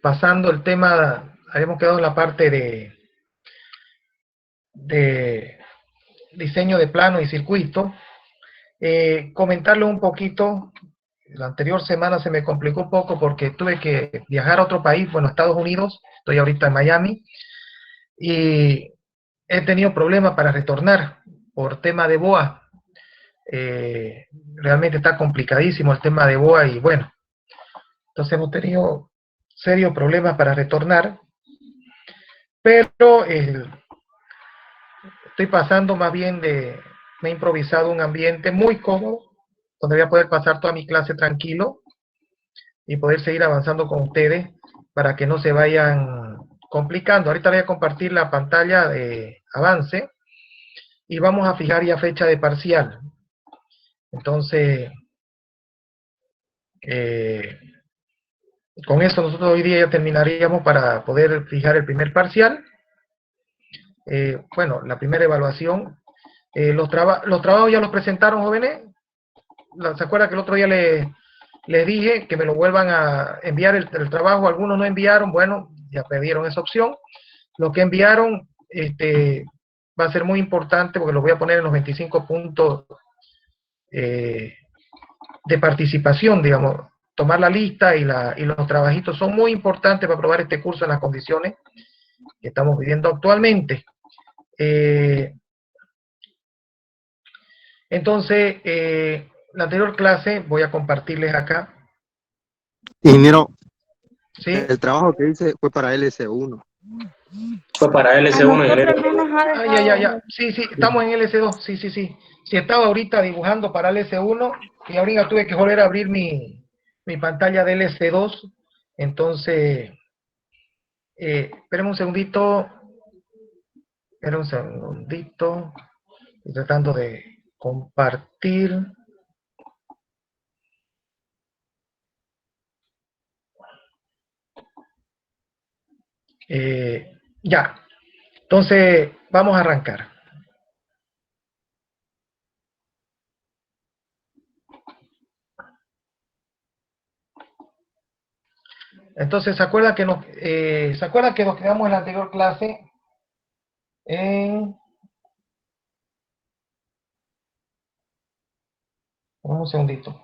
pasando el tema, habíamos quedado en la parte de diseño de plano y circuito. Comentarle un poquito, la anterior semana se me complicó un poco porque tuve que viajar a otro país, bueno, Estados Unidos, estoy ahorita en Miami, y he tenido problemas para retornar por tema de BOA. Realmente está complicadísimo el tema de BOA y bueno, entonces hemos tenido serios problemas para retornar, pero estoy pasando más bien me he improvisado un ambiente muy cómodo, donde voy a poder pasar toda mi clase tranquilo y poder seguir avanzando con ustedes para que no se vayan complicando. Ahorita voy a compartir la pantalla de avance y vamos a fijar ya fecha de parcial. Entonces, con eso nosotros hoy día ya terminaríamos para poder fijar el primer parcial. Bueno, la primera evaluación. Los trabajos ya los presentaron, jóvenes. ¿Se acuerda que el otro día les dije que me lo vuelvan a enviar el trabajo? Algunos no enviaron, bueno, ya pidieron esa opción. Lo que enviaron va a ser muy importante porque los voy a poner en los 25 puntos de participación, digamos. Tomar la lista y los trabajitos son muy importantes para aprobar este curso en las condiciones que estamos viviendo actualmente. Entonces, la anterior clase voy a compartirles acá. Ingeniero, ¿Sí? el trabajo que hice fue para LS1. Fue para LS1, ingeniero. Ya. Sí, estamos en LS2. Sí. Sí, estaba ahorita dibujando para LS1 y ahorita tuve que volver a abrir mi pantalla de LS2. Entonces, espérenme un segundito. Estoy tratando de compartir. Ya. Entonces, vamos a arrancar. Entonces, ¿se acuerdan que nos quedamos en la anterior clase un segundito.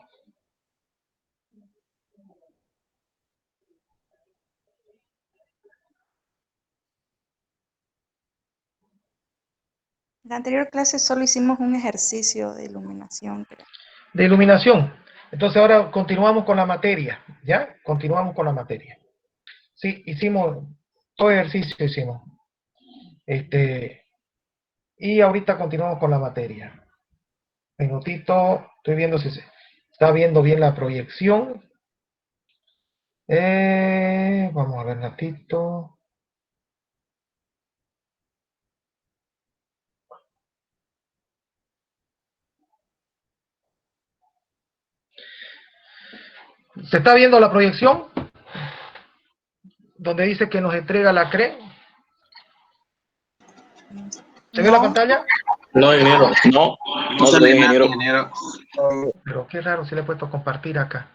En la anterior clase solo hicimos un ejercicio de iluminación. De iluminación. Entonces ahora continuamos con la materia, ¿ya? Continuamos con la materia. Sí, hicimos, todo ejercicio hicimos. Y ahorita continuamos con la materia. Minutito, estoy viendo si se está viendo bien la proyección. Vamos a ver un ratito. ¿Se está viendo la proyección? Donde dice que nos entrega la CRE. ¿Se ve la pantalla? No, ingeniero. No se ve, ingeniero. Pero qué raro, si le he puesto compartir acá.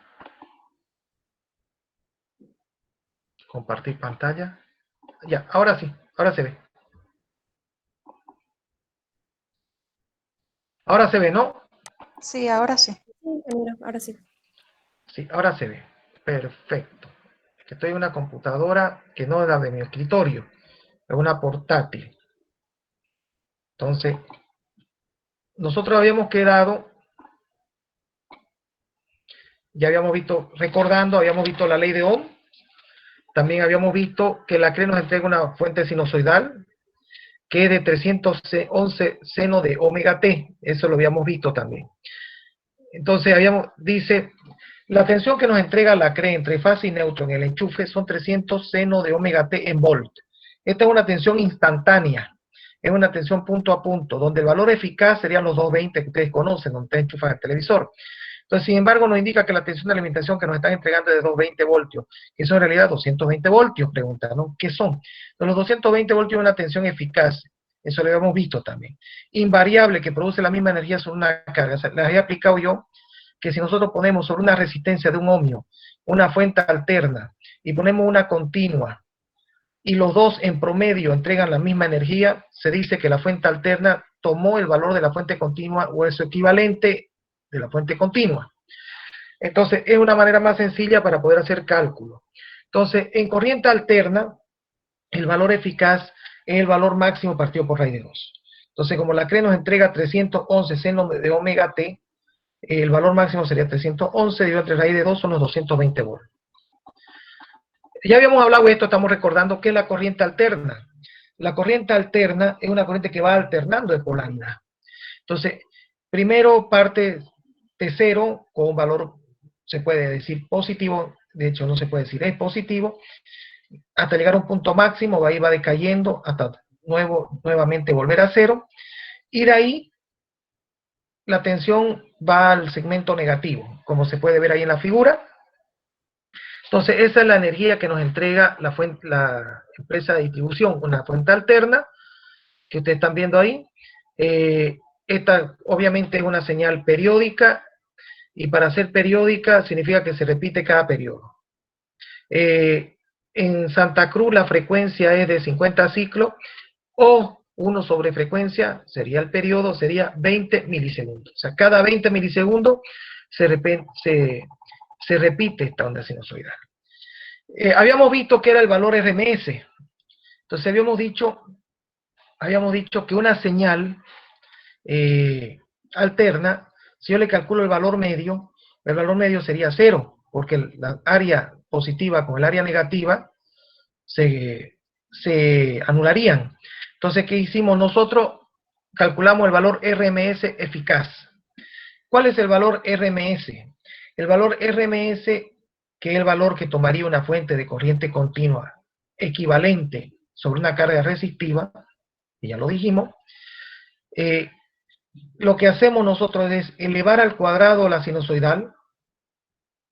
Compartir pantalla. Ya, ahora sí, ahora se ve. Ahora se ve, ¿no? Sí, ahora sí. Ahora sí. Sí, ahora se ve. Perfecto. Que estoy en una computadora que no es la de mi escritorio, es una portátil. Entonces, nosotros habíamos quedado, ya habíamos visto, recordando, habíamos visto la ley de Ohm, también habíamos visto que la CRE nos entrega una fuente sinusoidal, que es de 311 seno de omega t, eso lo habíamos visto también. Entonces, dice, la tensión que nos entrega la CRE entre fase y neutro en el enchufe son 300 seno de omega t en volt. Esta es una tensión instantánea, es una tensión punto a punto, donde el valor eficaz serían los 220 que ustedes conocen, donde ustedes enchufan el televisor. Entonces, sin embargo, nos indica que la tensión de alimentación que nos están entregando es de 220 voltios, que son en realidad 220 voltios, preguntan, ¿no? ¿Qué son? Entonces, los 220 voltios es una tensión eficaz, eso lo habíamos visto también. Invariable, que produce la misma energía sobre una carga. O sea, les había explicado yo que si nosotros ponemos sobre una resistencia de un ohmio una fuente alterna y ponemos una continua, y los dos en promedio entregan la misma energía, se dice que la fuente alterna tomó el valor de la fuente continua o es su equivalente de la fuente continua. Entonces, es una manera más sencilla para poder hacer cálculo. Entonces, en corriente alterna, el valor eficaz es el valor máximo partido por raíz de 2. Entonces, como la CRE nos entrega 311 seno de omega t, el valor máximo sería 311, dividido entre raíz de 2 son los 220 volts. Ya habíamos hablado de esto, estamos recordando que es la corriente alterna. La corriente alterna es una corriente que va alternando de polaridad. Entonces, primero parte de cero con un valor, se puede decir positivo, de hecho no se puede decir, es positivo, hasta llegar a un punto máximo, ahí va decayendo hasta nuevamente volver a cero, y de ahí la tensión va al segmento negativo, como se puede ver ahí en la figura. Entonces, esa es la energía que nos entrega la empresa de distribución, una fuente alterna, que ustedes están viendo ahí. Esta obviamente es una señal periódica, y para ser periódica significa que se repite cada periodo. En Santa Cruz la frecuencia es de 50 ciclos, o 1 sobre frecuencia, sería el periodo, sería 20 milisegundos. O sea, cada 20 milisegundos se repite esta onda sinusoidal. Habíamos visto que era el valor RMS. Entonces habíamos dicho que una señal alterna, si yo le calculo el valor medio sería 0, porque la área positiva con el área negativa se anularían. Entonces, ¿qué hicimos nosotros? Calculamos el valor RMS eficaz. ¿Cuál es el valor RMS? El valor RMS, que es el valor que tomaría una fuente de corriente continua equivalente sobre una carga resistiva, y ya lo dijimos, lo que hacemos nosotros es elevar al cuadrado la sinusoidal,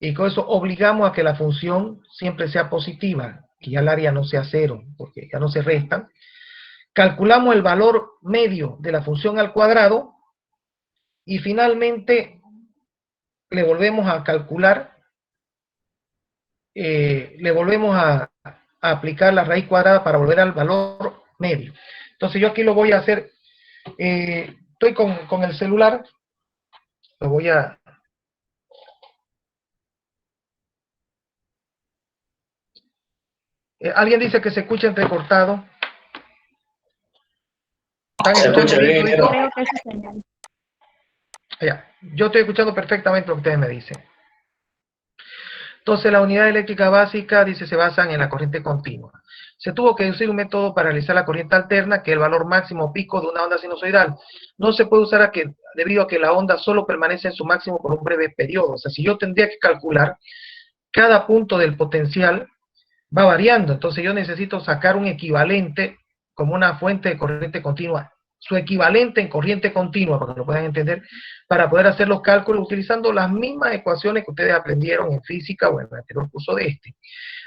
y con eso obligamos a que la función siempre sea positiva, que ya el área no sea 0, porque ya no se restan. Calculamos el valor medio de la función al cuadrado, y finalmente le volvemos a calcular, le volvemos a aplicar la raíz cuadrada para volver al valor medio. Entonces yo aquí lo voy a hacer, estoy con el celular, lo voy a... alguien dice que se escucha entrecortado. Se escucha bien, ingeniero. Creo que es su señal. Ya, yo estoy escuchando perfectamente lo que ustedes me dicen. Entonces, la unidad eléctrica básica, dice, se basan en la corriente continua. Se tuvo que usar un método para realizar la corriente alterna, que es el valor máximo pico de una onda sinusoidal. No se puede usar debido a que la onda solo permanece en su máximo por un breve periodo. O sea, si yo tendría que calcular, cada punto del potencial va variando. Entonces, yo necesito sacar un equivalente como una fuente de corriente continua, su equivalente en corriente continua, para que lo puedan entender, para poder hacer los cálculos utilizando las mismas ecuaciones que ustedes aprendieron en física o en el anterior curso de este.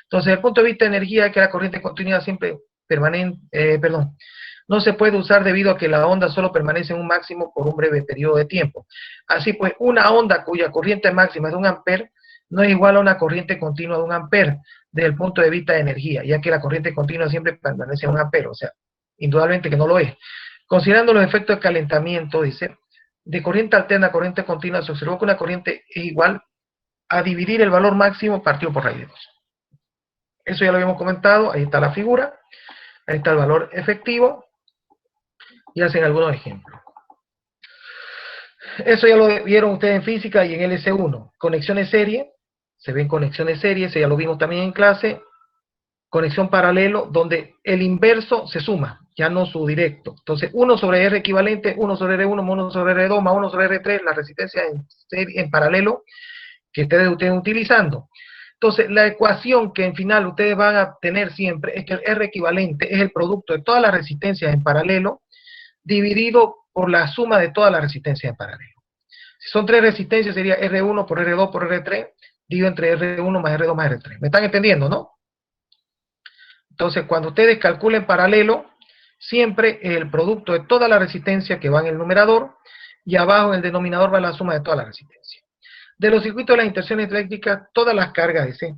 Entonces, desde el punto de vista de energía, que la corriente continua siempre permanente, no se puede usar debido a que la onda solo permanece en un máximo por un breve periodo de tiempo. Así pues, una onda cuya corriente máxima es de 1 amper no es igual a una corriente continua de 1 amper desde el punto de vista de energía, ya que la corriente continua siempre permanece en 1 amper, o sea, indudablemente que no lo es. Considerando los efectos de calentamiento, dice, de corriente alterna a corriente continua, se observó que una corriente es igual a dividir el valor máximo partido por raíz de 2. Eso ya lo habíamos comentado, ahí está la figura, ahí está el valor efectivo, y hacen algunos ejemplos. Eso ya lo vieron ustedes en física y en LS1. Conexiones serie, se ven conexiones serie, eso ya lo vimos también en clase. Conexión paralelo, donde el inverso se suma, ya no su directo. Entonces, 1 sobre R equivalente, 1 sobre R1 más 1 sobre R2 más 1 sobre R3, la resistencia en paralelo que ustedes estén utilizando. Entonces, la ecuación que en final ustedes van a tener siempre es que el R equivalente es el producto de todas las resistencias en paralelo dividido por la suma de todas las resistencias en paralelo. Si son 3 resistencias, sería R1 por R2 por R3, dividido entre R1 más R2 más R3. ¿Me están entendiendo, no? Entonces, cuando ustedes calculen paralelo, siempre el producto de toda la resistencia que va en el numerador, y abajo en el denominador va la suma de toda la resistencia. De los circuitos de las interacciones eléctricas, todas las cargas DC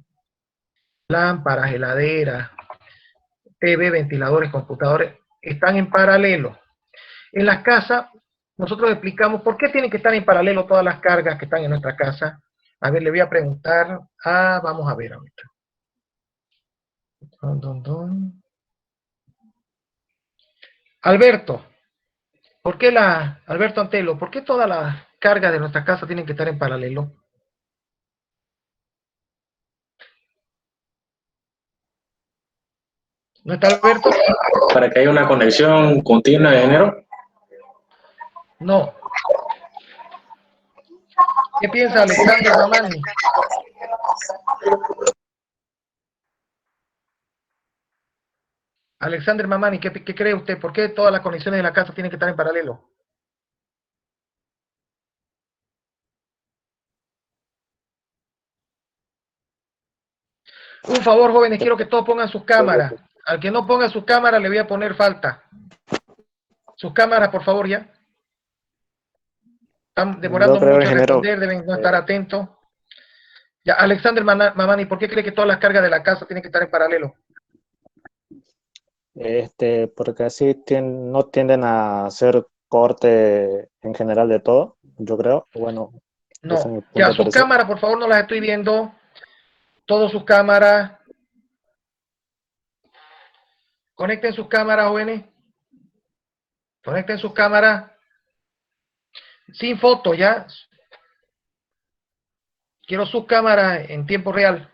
lámparas, heladeras, TV, ventiladores, computadores, están en paralelo. En las casas, nosotros explicamos por qué tienen que estar en paralelo todas las cargas que están en nuestra casa. A ver, le voy a preguntar. Vamos a ver ahorita. Alberto, Alberto Antelo, ¿por qué todas las cargas de nuestra casa tienen que estar en paralelo? ¿No está Alberto? Para que haya una conexión continua, ingeniero. No. ¿Qué piensa Alexander Mamani? Alexander Mamani, ¿qué cree usted? ¿Por qué todas las conexiones de la casa tienen que estar en paralelo? Un favor, jóvenes, quiero que todos pongan sus cámaras. Al que no ponga su cámara le voy a poner falta. Sus cámaras, por favor, ya. Están demorando mucho en responder, deben no estar atentos. Ya, Alexander Mamani, ¿por qué cree que todas las cargas de la casa tienen que estar en paralelo? Porque así no tienden a hacer corte en general de todo, yo creo. Bueno, ese es mi No. punto Ya, de sus parecer. cámaras, por favor, no las estoy viendo. Todas sus cámaras. Conecten sus cámaras, jóvenes. Conecten sus cámaras. Sin foto, ya. Quiero sus cámaras en tiempo real.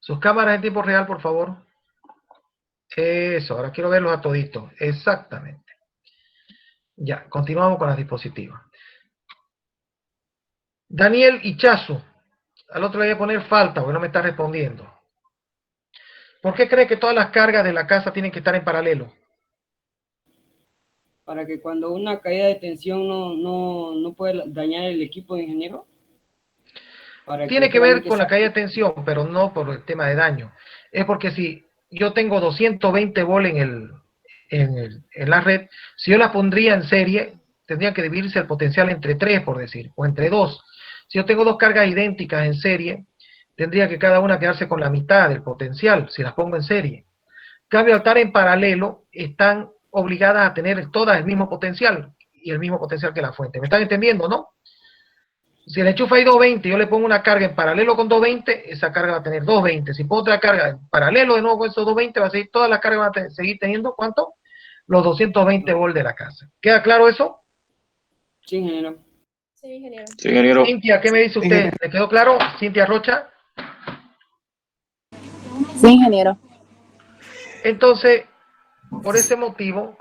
Sus cámaras en tiempo real, por favor. Eso, ahora quiero verlos a toditos. Exactamente. Ya, continuamos con las dispositivas. Daniel Ichazo. Al otro le voy a poner falta, porque no me está respondiendo. ¿Por qué cree que todas las cargas de la casa tienen que estar en paralelo? Para que cuando una caída de tensión no puede dañar el equipo de ingeniero. Tiene que ver con la caída de tensión, pero no por el tema de daño. Es porque si yo tengo 220 volts en la red, si yo la pondría en serie, tendría que dividirse el potencial entre 3, por decir, o entre 2. Si yo tengo dos cargas idénticas en serie, tendría que cada una quedarse con la mitad del potencial, si las pongo en serie. En cambio, al estar en paralelo, están obligadas a tener todas el mismo potencial, y el mismo potencial que la fuente. ¿Me están entendiendo, no? Si el enchufe hay 220, yo le pongo una carga en paralelo con 220, esa carga va a tener 220. Si pongo otra carga en paralelo de nuevo con esos 220, va a seguir, todas las cargas van a seguir teniendo, ¿cuánto? Los 220 volts de la casa. ¿Queda claro eso? Sí, ingeniero. Sí, ingeniero. Cintia, ¿qué me dice usted? ¿Le quedó claro? Cintia Rocha. Sí, ingeniero. Entonces, por ese motivo,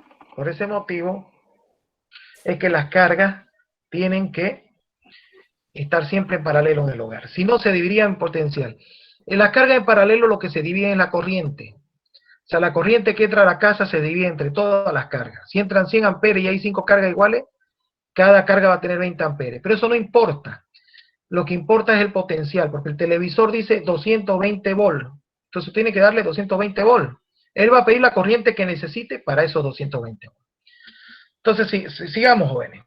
es que las cargas tienen que estar siempre en paralelo en el hogar. Si no, se dividiría en potencial. En las cargas en paralelo lo que se divide es la corriente. O sea, la corriente que entra a la casa se divide entre todas las cargas. Si entran 100 amperes y hay 5 cargas iguales, cada carga va a tener 20 amperes. Pero eso no importa. Lo que importa es el potencial, porque el televisor dice 220 volts. Entonces tiene que darle 220 volts. Él va a pedir la corriente que necesite para esos 220 volts. Entonces, sigamos, jóvenes.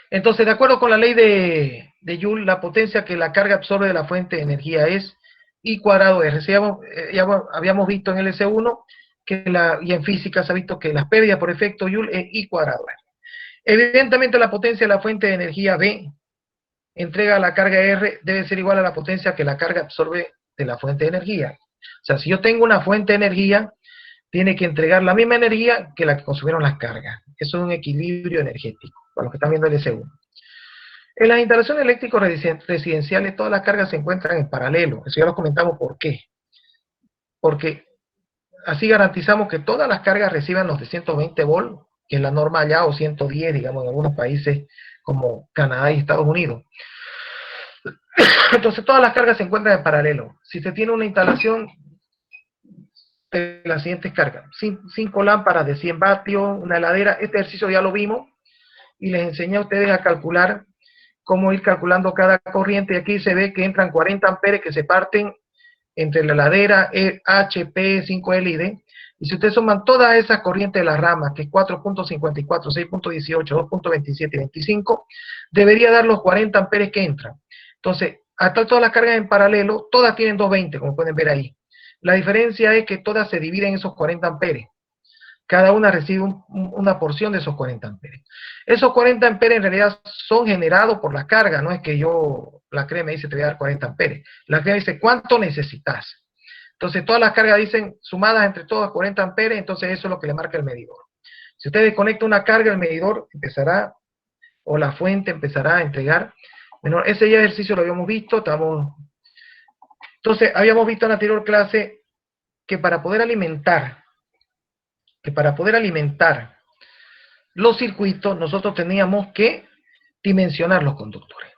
Entonces, de acuerdo con la ley de Joule, la potencia que la carga absorbe de la fuente de energía es I cuadrado R. Ya habíamos visto en el S1 y en física se ha visto que las pérdidas por efecto Joule es I cuadrado R. Evidentemente, la potencia de la fuente de energía B entrega a la carga R debe ser igual a la potencia que la carga absorbe de la fuente de energía. O sea, si yo tengo una fuente de energía, tiene que entregar la misma energía que la que consumieron las cargas. Eso es un equilibrio energético, para los que están viendo el S1. En las instalaciones eléctricas residenciales, todas las cargas se encuentran en paralelo. Eso ya lo comentamos por qué. Porque así garantizamos que todas las cargas reciban los de 120 volts, que es la norma allá, o 110, digamos, en algunos países como Canadá y Estados Unidos. Entonces todas las cargas se encuentran en paralelo. Si se tiene una instalación de las siguientes cargas: 5 lámparas de 100 vatios, una heladera. Este ejercicio ya lo vimos y les enseñé a ustedes a calcular cómo ir calculando cada corriente. Y aquí se ve que entran 40 amperes que se parten entre la ladera HP, 5L y D. Y si ustedes suman todas esas corrientes de las ramas, que es 4.54, 6.18, 2.27 y 25, debería dar los 40 amperes que entran. Entonces, hasta todas las cargas en paralelo, todas tienen 220, como pueden ver ahí. La diferencia es que todas se dividen en esos 40 amperes. Cada una recibe una porción de esos 40 amperes. Esos 40 amperes en realidad son generados por la carga, no es que la CRE me dice te voy a dar 40 amperes. La CRE dice cuánto necesitas. Entonces todas las cargas dicen sumadas entre todas 40 amperes, entonces eso es lo que le marca el medidor. Si usted desconecta una carga, el medidor empezará, o la fuente empezará a entregar. Bueno, ese ya ejercicio lo habíamos visto, entonces habíamos visto en la anterior clase que para poder alimentar los circuitos, nosotros teníamos que dimensionar los conductores.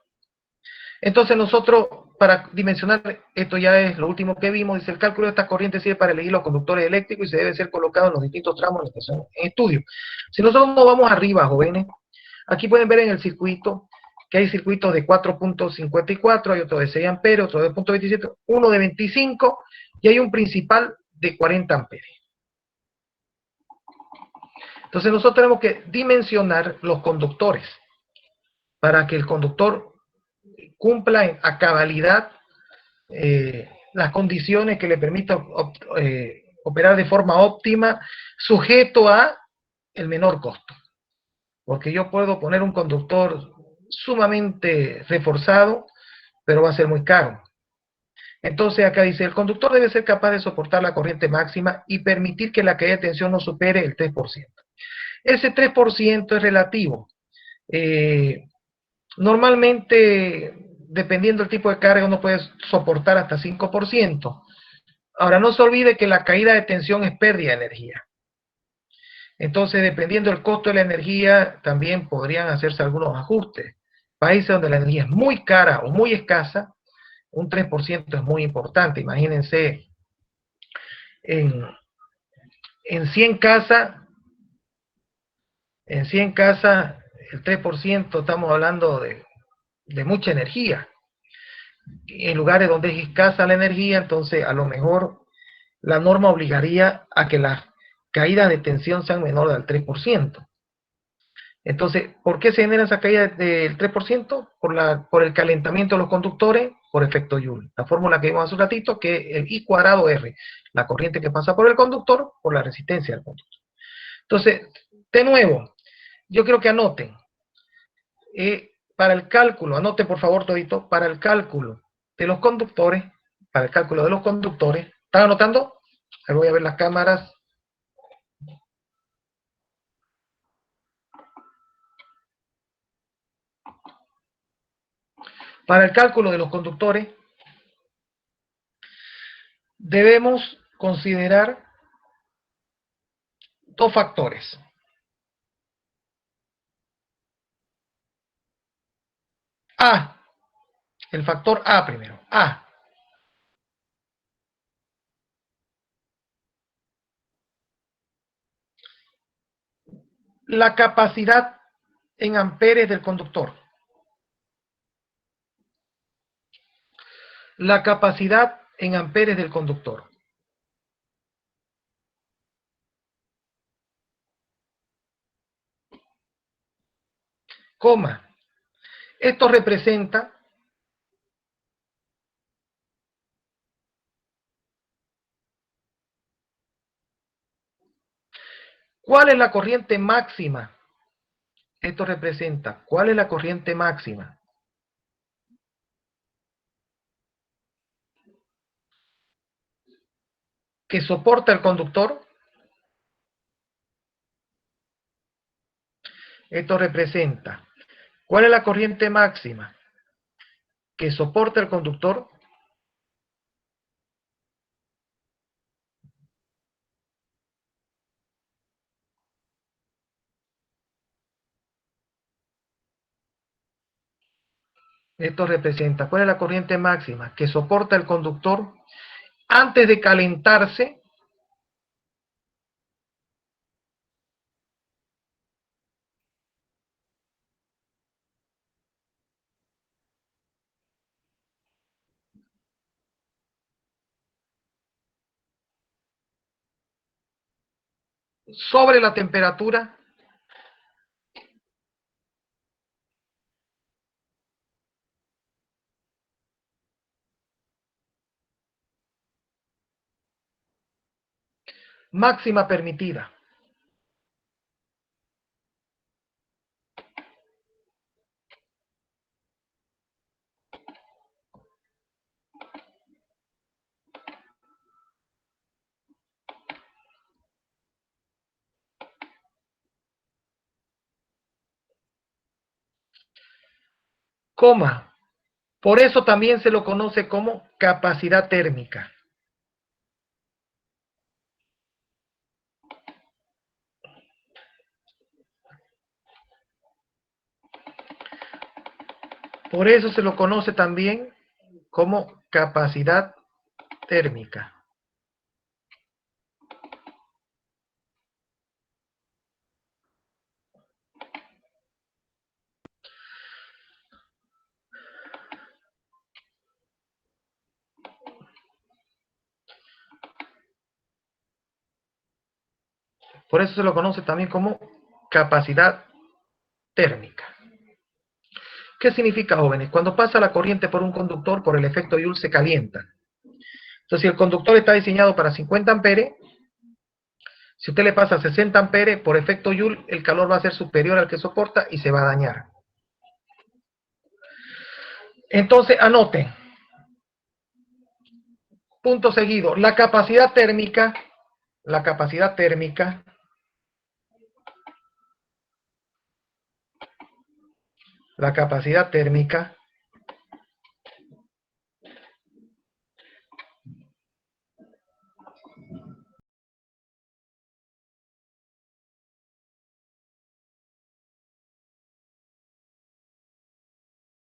Entonces nosotros, para dimensionar, esto ya es lo último que vimos, dice el cálculo de estas corrientes sirve para elegir los conductores eléctricos y se debe ser colocado en los distintos tramos de la estación en estudio. Si nosotros nos vamos arriba, jóvenes, aquí pueden ver en el circuito que hay circuitos de 4.54, hay otro de 6 amperes, otro de 2.27, uno de 25 y hay un principal de 40 amperes. Entonces nosotros tenemos que dimensionar los conductores para que el conductor cumpla a cabalidad las condiciones que le permitan operar de forma óptima, sujeto a el menor costo. Porque yo puedo poner un conductor sumamente reforzado, pero va a ser muy caro. Entonces acá dice, el conductor debe ser capaz de soportar la corriente máxima y permitir que la caída de tensión no supere el 3%. Ese 3% es relativo. Normalmente, dependiendo del tipo de carga, uno puede soportar hasta 5%. Ahora, no se olvide que la caída de tensión es pérdida de energía. Entonces, dependiendo del costo de la energía, también podrían hacerse algunos ajustes. Países donde la energía es muy cara o muy escasa, un 3% es muy importante. Imagínense, en 100 casas, el 3%, estamos hablando de mucha energía. En lugares donde es escasa la energía, entonces a lo mejor la norma obligaría a que las caídas de tensión sean menores del 3%. Entonces, ¿por qué se genera esa caída del 3%? Por el calentamiento de los conductores, por efecto Joule. La fórmula que vimos hace un ratito, que es el I cuadrado R, la corriente que pasa por el conductor, por la resistencia del conductor. Entonces, de nuevo, yo quiero que anoten. Para el cálculo, anote por favor todito, para el cálculo de los conductores, ¿están anotando? Ahí voy a ver las cámaras. Para el cálculo de los conductores, debemos considerar dos factores. A, el factor A primero, A. La capacidad en amperes del conductor. La capacidad en amperes del conductor. Coma. Esto representa ¿cuál es la corriente máxima? Esto representa ¿cuál es la corriente máxima que soporta el conductor? Esto representa ¿cuál es la corriente máxima que soporta el conductor? Esto representa ¿cuál es la corriente máxima que soporta el conductor antes de calentarse sobre la temperatura máxima permitida. Coma. Por eso también se lo conoce como capacidad térmica. Por eso se lo conoce también como capacidad térmica. Por eso se lo conoce también como capacidad térmica. ¿Qué significa, jóvenes? Cuando pasa la corriente por un conductor, por el efecto Joule se calienta. Entonces, si el conductor está diseñado para 50 amperes, si usted le pasa 60 amperes, por efecto Joule, el calor va a ser superior al que soporta y se va a dañar. Entonces, anoten. Punto seguido. La capacidad térmica